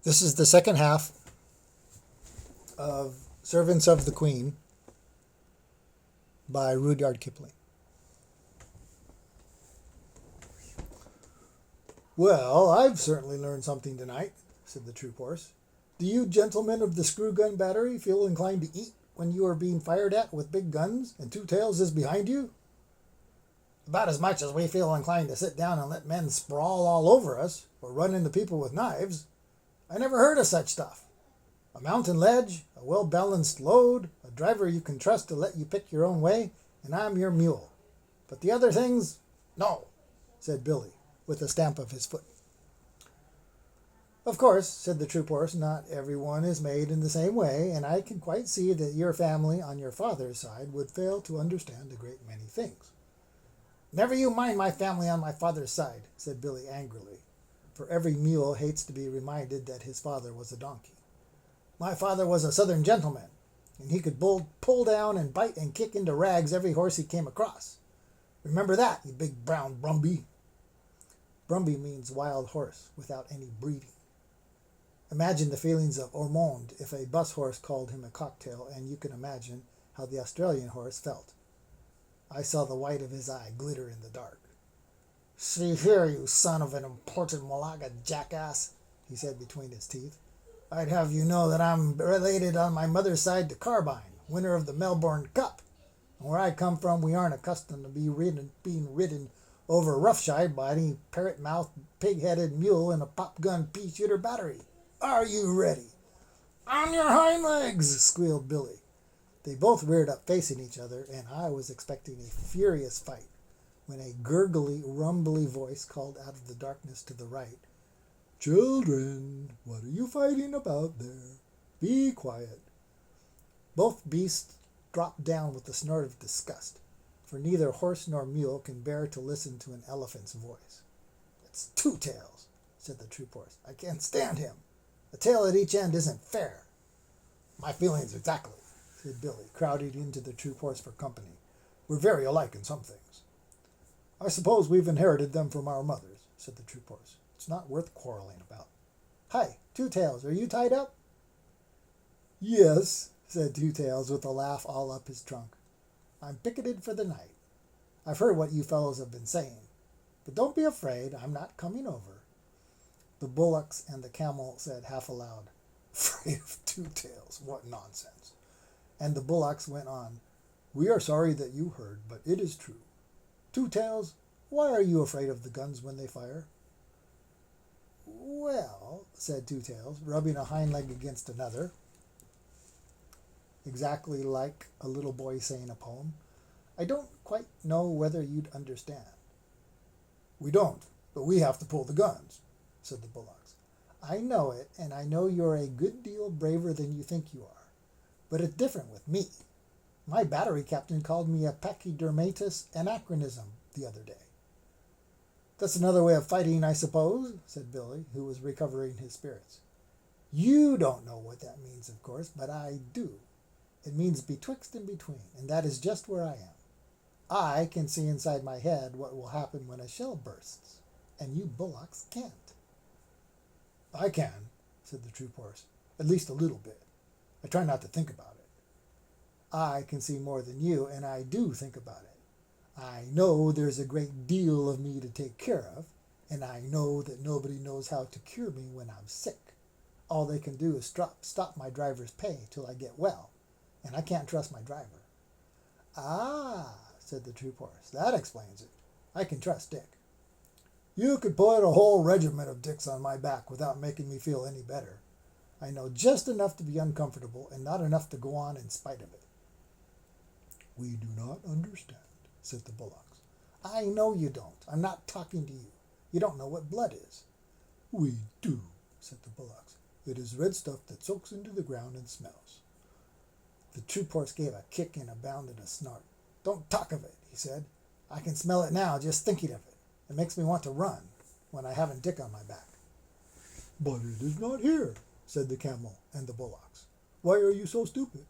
This is the second half of Servants of the Queen by Rudyard Kipling. Well, I've certainly learned something tonight, said the troop horse. Do you gentlemen of the screw gun battery feel inclined to eat when you are being fired at with big guns and Two Tails is behind you? About as much as we feel inclined to sit down and let men sprawl all over us or run into people with knives. I never heard of such stuff. A mountain ledge, a well-balanced load, a driver you can trust to let you pick your own way, and I'm your mule. But the other things, no, said Billy, with a stamp of his foot. Of course, said the troop horse, not everyone is made in the same way, and I can quite see that your family on your father's side would fail to understand a great many things. Never you mind my family on my father's side, said Billy angrily, for every mule hates to be reminded that his father was a donkey. My father was a southern gentleman, and he could pull down and bite and kick into rags every horse he came across. Remember that, you big brown Brumby. Brumby means wild horse, without any breeding. Imagine the feelings of Ormond if a bus horse called him a cocktail, and you can imagine how the Australian horse felt. I saw the white of his eye glitter in the dark. See here, you son of an important Malaga jackass, he said between his teeth. I'd have you know that I'm related on my mother's side to Carbine, winner of the Melbourne Cup. And where I come from, we aren't accustomed to being ridden over roughshod by any parrot-mouthed, pig-headed mule in a pop-gun pea-shooter battery. Are you ready? On your hind legs, squealed Billy. They both reared up facing each other, and I was expecting a furious fight when a gurgly, rumbly voice called out of the darkness to the right, Children, what are you fighting about there? Be quiet. Both beasts dropped down with a snort of disgust, for neither horse nor mule can bear to listen to an elephant's voice. It's Two Tails, said the troop horse. I can't stand him. A tail at each end isn't fair. My feelings exactly, said Billy, crowding into the troop horse for company. We're very alike in some things. I suppose we've inherited them from our mothers, said the troop horse. It's not worth quarreling about. Hi, Two Tails, are you tied up? Yes, said Two Tails with a laugh all up his trunk. I'm picketed for the night. I've heard what you fellows have been saying. But don't be afraid, I'm not coming over. The bullocks and the camel said half aloud, Afraid of Two Tails, what nonsense. And the bullocks went on, We are sorry that you heard, but it is true. Two Tails, why are you afraid of the guns when they fire? Well, said Two Tails, rubbing a hind leg against another, exactly like a little boy saying a poem, I don't quite know whether you'd understand. We don't, but we have to pull the guns, said the bullocks. I know it, and I know you're a good deal braver than you think you are. But it's different with me. My battery captain called me a pachydermatous anachronism the other day. That's another way of fighting, I suppose, said Billy, who was recovering his spirits. You don't know what that means, of course, but I do. It means betwixt and between, and that is just where I am. I can see inside my head what will happen when a shell bursts, and you bullocks can't. I can, said the troop horse, at least a little bit. I try not to think about it. I can see more than you, and I do think about it. I know there's a great deal of me to take care of, and I know that nobody knows how to cure me when I'm sick. All they can do is stop my driver's pay till I get well, and I can't trust my driver. Ah, said the troop horse, that explains it. I can trust Dick. You could put a whole regiment of Dicks on my back without making me feel any better. I know just enough to be uncomfortable and not enough to go on in spite of it. We do not understand, said the bullocks. I know you don't. I'm not talking to you. You don't know what blood is. We do, said the bullocks. It is red stuff that soaks into the ground and smells. The troop horse gave a kick and a bound and a snort. Don't talk of it, he said. I can smell it now just thinking of it. It makes me want to run when I haven't Dick on my back. But it is not here, said the camel and the bullocks. Why are you so stupid?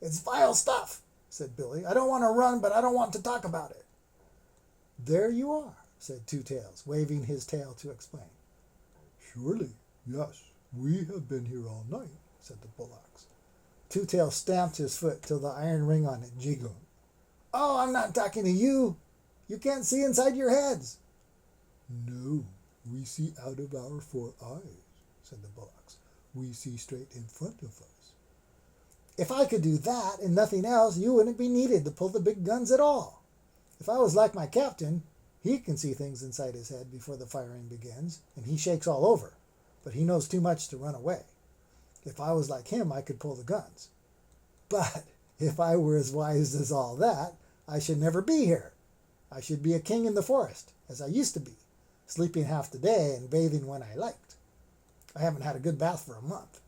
It's vile stuff, said Billy. I don't want to run, but I don't want to talk about it. There you are, said Two Tails, waving his tail to explain. Surely, yes, We have been here all night, said the bullocks. Two Tails stamped his foot till the iron ring on it jiggled. Oh, I'm not talking to you. You can't see inside your heads. No, we see out of our 4 eyes, said the bullocks. We see straight in front of us. If I could do that and nothing else, you wouldn't be needed to pull the big guns at all. If I was like my captain, he can see things inside his head before the firing begins, and he shakes all over, but he knows too much to run away. If I was like him, I could pull the guns. But if I were as wise as all that, I should never be here. I should be a king in the forest, as I used to be, sleeping half the day and bathing when I liked. I haven't had a good bath for a month.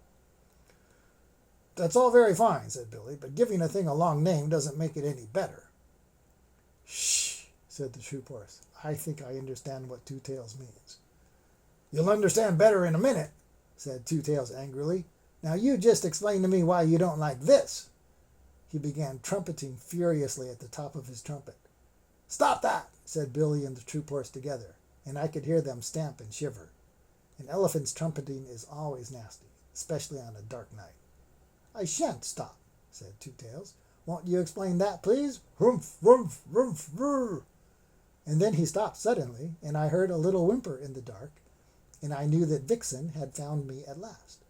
That's all very fine, said Billy, but giving a thing a long name doesn't make it any better. Shh, said the troop horse. I think I understand what Two Tails means. You'll understand better in a minute, said Two Tails angrily. Now you just explain to me why you don't like this. He began trumpeting furiously at the top of his trumpet. Stop that, said Billy and the troop horse together, and I could hear them stamp and shiver. An elephant's trumpeting is always nasty, especially on a dark night. I shan't stop, said Two Tails. Won't you explain that, please? Rumph, rumph, rumph, rrr. And then he stopped suddenly, and I heard a little whimper in the dark, and I knew that Vixen had found me at last.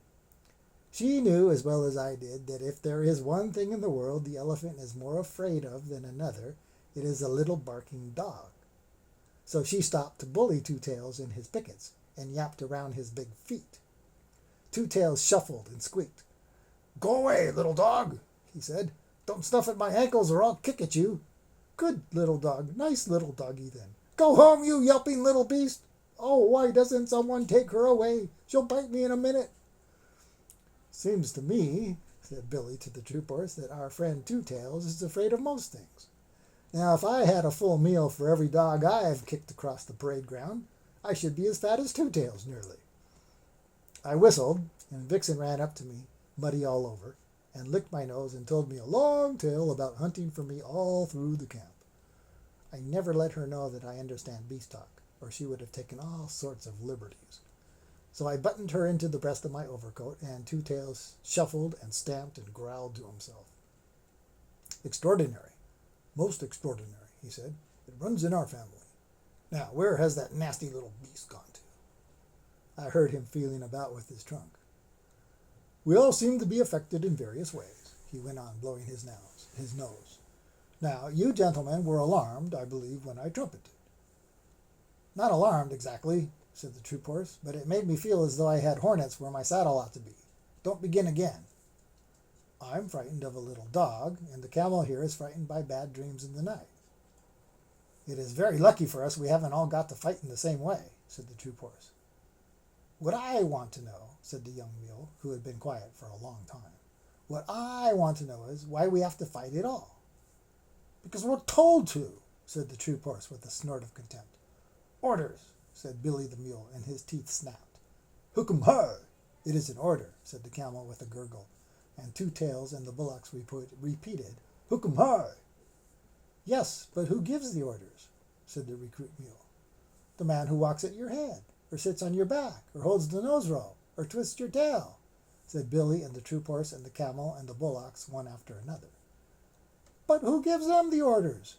She knew as well as I did that if there is one thing in the world the elephant is more afraid of than another, it is a little barking dog. So she stopped to bully Two Tails in his pickets and yapped around his big feet. Two Tails shuffled and squeaked. Go away, little dog, he said. Don't snuff at my ankles or I'll kick at you. Good little dog, nice little doggy then. Go home, you yelping little beast. Oh, why doesn't someone take her away? She'll bite me in a minute. Seems to me, said Billy to the troop horse, that our friend Two Tails is afraid of most things. Now, if I had a full meal for every dog I have kicked across the parade ground, I should be as fat as Two Tails nearly. I whistled, and Vixen ran up to me, muddy all over, and licked my nose and told me a long tale about hunting for me all through the camp. I never let her know that I understand beast talk, or she would have taken all sorts of liberties. So I buttoned her into the breast of my overcoat, and Two Tails shuffled and stamped and growled to himself. Extraordinary. Most extraordinary, he said. It runs in our family. Now, where has that nasty little beast gone to? I heard him feeling about with his trunk. We all seem to be affected in various ways, he went on, blowing his nose. Now, you gentlemen were alarmed, I believe, when I trumpeted. Not alarmed, exactly, said the troop horse, but it made me feel as though I had hornets where my saddle ought to be. Don't begin again. I'm frightened of a little dog, and the camel here is frightened by bad dreams in the night. It is very lucky for us we haven't all got to fight in the same way, said the troop horse. What I want to know, said the young mule, who had been quiet for a long time, what I want to know is why we have to fight at all. Because we're told to, said the troop horse with a snort of contempt. Orders, said Billy the mule, and his teeth snapped. Hookum har! It is an order, said the camel with a gurgle, and Two Tails and the bullocks repeated, Hookum har! Yes, but who gives the orders? Said the recruit mule. The man who walks at your head, or sits on your back, or holds the nose rope, or twists your tail, said Billy and the troop horse and the camel and the bullocks one after another. But who gives them the orders?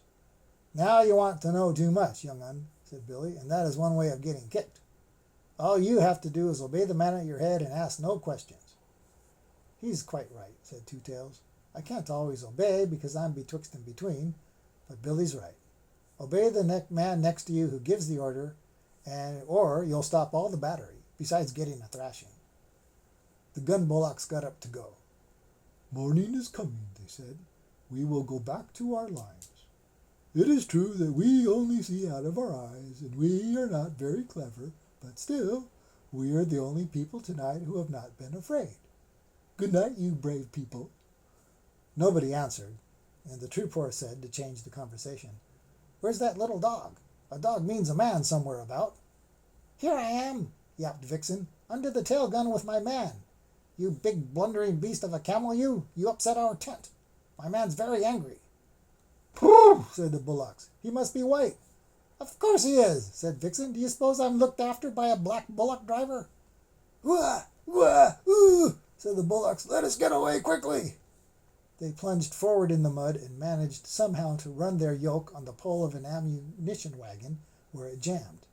Now you want to know too much, young un, said Billy, and that is one way of getting kicked. All you have to do is obey the man at your head and ask no questions. He's quite right, said Two Tails. I can't always obey because I'm betwixt and between, but Billy's right. Obey the man next to you who gives the order, or you'll stop all the battery, besides getting a thrashing. The gun bullocks got up to go. Morning is coming, they said. We will go back to our lines. It is true that we only see out of our eyes, and we are not very clever, but still, we are the only people tonight who have not been afraid. Good night, you brave people. Nobody answered, and the troop horse said, to change the conversation, Where's that little dog? A dog means a man somewhere about. Here I am, yapped Vixen, under the tail gun with my man. You big blundering beast of a camel, you upset our tent. My man's very angry. Pooh, said the bullocks. He must be white. Of course he is, said Vixen. Do you suppose I'm looked after by a black bullock driver? Wah, "Wah! Ooh!" said the bullocks. "Let us get away quickly." They plunged forward in the mud and managed somehow to run their yoke on the pole of an ammunition wagon where it jammed.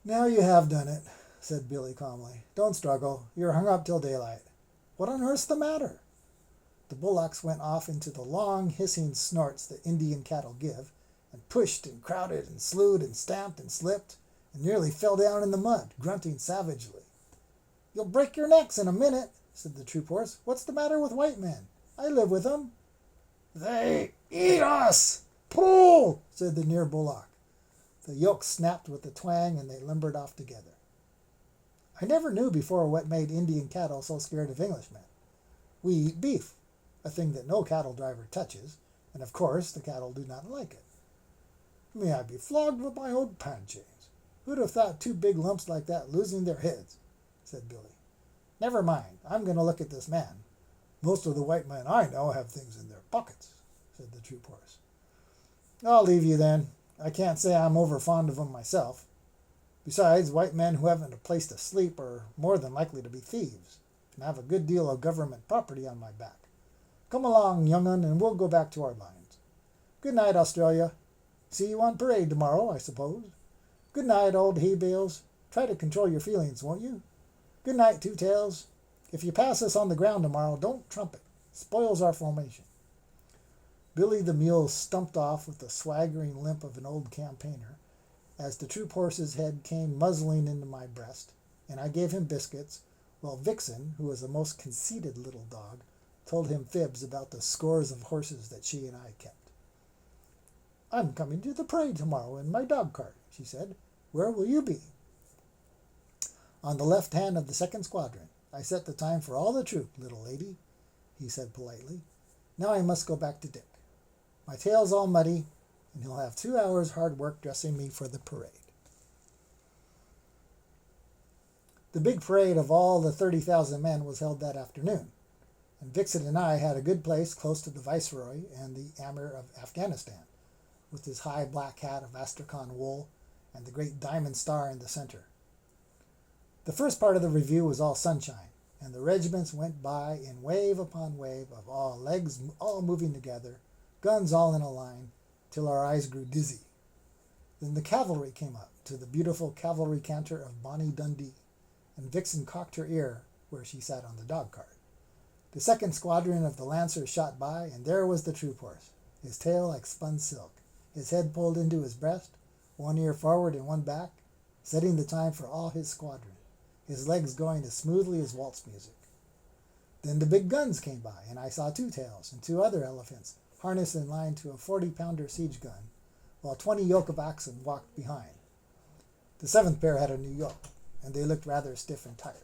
"Now you have done it," said Billy calmly. "Don't struggle. You're hung up till daylight. What on earth's the matter?" The bullocks went off into the long, hissing snorts that Indian cattle give, and pushed and crowded and slewed and stamped and slipped, and nearly fell down in the mud, grunting savagely. "You'll break your necks in a minute," said the troop horse. "What's the matter with white men? I live with them." "They eat us! Pull!" said the near bullock. The yoke snapped with a twang, and they limbered off together. I never knew before what made Indian cattle so scared of Englishmen. We eat beef, a thing that no cattle driver touches, and of course the cattle do not like it. "May I be flogged with my old pan chains. Who'd have thought two big lumps like that losing their heads?" said Billy. "Never mind, I'm going to look at this man. Most of the white men I know have things in their pockets," said the troop horse. "I'll leave you then. I can't say I'm over fond of them myself. Besides, white men who haven't a place to sleep are more than likely to be thieves, and I have a good deal of government property on my back. Come along, young un, and we'll go back to our lines. Good night, Australia. See you on parade tomorrow, I suppose. Good night, old hay-bales. Try to control your feelings, won't you? Good night, Two-Tails. If you pass us on the ground tomorrow, don't trumpet. Spoils our formation." Billy the mule stumped off with the swaggering limp of an old campaigner as the troop horse's head came muzzling into my breast, and I gave him biscuits, while Vixen, who was a most conceited little dog, told him fibs about the scores of horses that she and I kept. "I'm coming to the parade tomorrow in my dog cart," she said. "Where will you be?" "On the left hand of the second squadron. I set the time for all the troop, little lady," he said politely. "Now I must go back to Dick. My tail's all muddy, and he'll have 2 hours hard work dressing me for the parade." The big parade of all the 30,000 men was held that afternoon, and Vixen and I had a good place close to the Viceroy and the Amir of Afghanistan, with his high black hat of Astrakhan wool and the great diamond star in the center. The first part of the review was all sunshine, and the regiments went by in wave upon wave of all legs all moving together, guns all in a line, till our eyes grew dizzy. Then the cavalry came up to the beautiful cavalry canter of Bonnie Dundee, and Vixen cocked her ear where she sat on the dog cart. The second squadron of the Lancers shot by, and there was the troop horse, his tail like spun silk, his head pulled into his breast, one ear forward and one back, setting the time for all his squadron, his legs going as smoothly as waltz music. Then the big guns came by, and I saw Two-Tails and 2 other elephants harnessed in line to a 40-pounder siege gun, while 20 yoke of oxen walked behind. The 7th pair had a new yoke, and they looked rather stiff and tired.